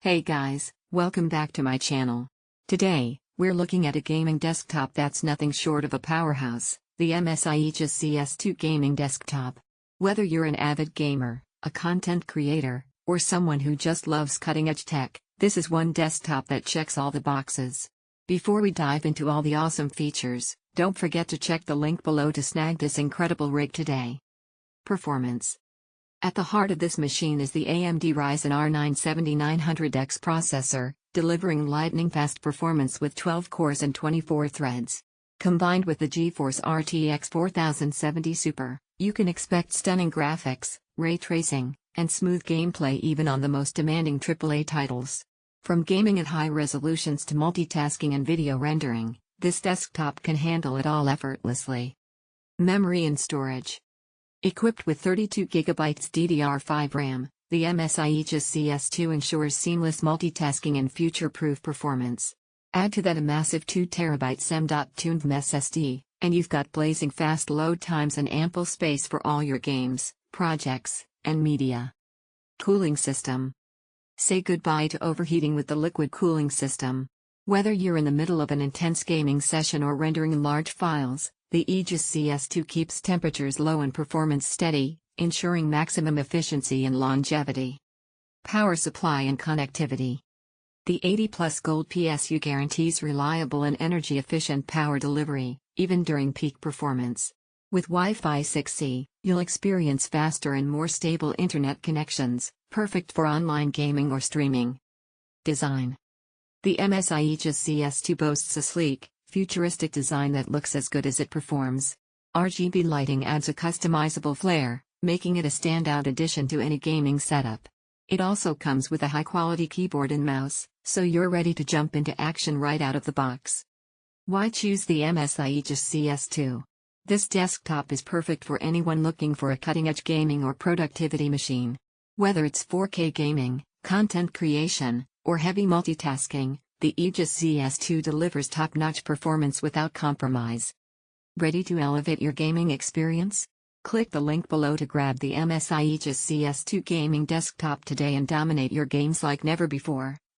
Hey guys, welcome back to my channel. Today, we're looking at a gaming desktop that's nothing short of a powerhouse, the MSI Aegis ZS2 gaming desktop. Whether you're an avid gamer, a content creator, or someone who just loves cutting-edge tech, this is one desktop that checks all the boxes. Before we dive into all the awesome features, don't forget to check the link below to snag this incredible rig today. Performance. At the heart of this machine is the AMD Ryzen R9 7900X processor, delivering lightning-fast performance with 12 cores and 24 threads. Combined with the GeForce RTX 4070 Super, you can expect stunning graphics, ray tracing, and smooth gameplay even on the most demanding AAA titles. From gaming at high resolutions to multitasking and video rendering, this desktop can handle it all effortlessly. Memory and storage. Equipped with 32GB DDR5 RAM, the MSI Aegis ZS2 ensures seamless multitasking and future-proof performance. Add to that a massive 2TB M.2 SSD, and you've got blazing fast load times and ample space for all your games, projects, and media. Cooling system. Say goodbye to overheating with the liquid cooling system. Whether you're in the middle of an intense gaming session or rendering large files, the Aegis ZS2 keeps temperatures low and performance steady, ensuring maximum efficiency and longevity. Power supply and connectivity. The 80+ Gold PSU guarantees reliable and energy-efficient power delivery, even during peak performance. With Wi-Fi 6E, you'll experience faster and more stable internet connections, perfect for online gaming or streaming. Design. The MSI Aegis ZS2 boasts a sleek, futuristic design that looks as good as it performs. RGB lighting adds a customizable flair, making it a standout addition to any gaming setup. It also comes with a high-quality keyboard and mouse, so you're ready to jump into action right out of the box. Why choose the MSI Aegis ZS2? This desktop is perfect for anyone looking for a cutting-edge gaming or productivity machine. Whether it's 4K gaming, content creation, or heavy multitasking, the Aegis ZS2 delivers top-notch performance without compromise. Ready to elevate your gaming experience? Click the link below to grab the MSI Aegis ZS2 gaming desktop today and dominate your games like never before.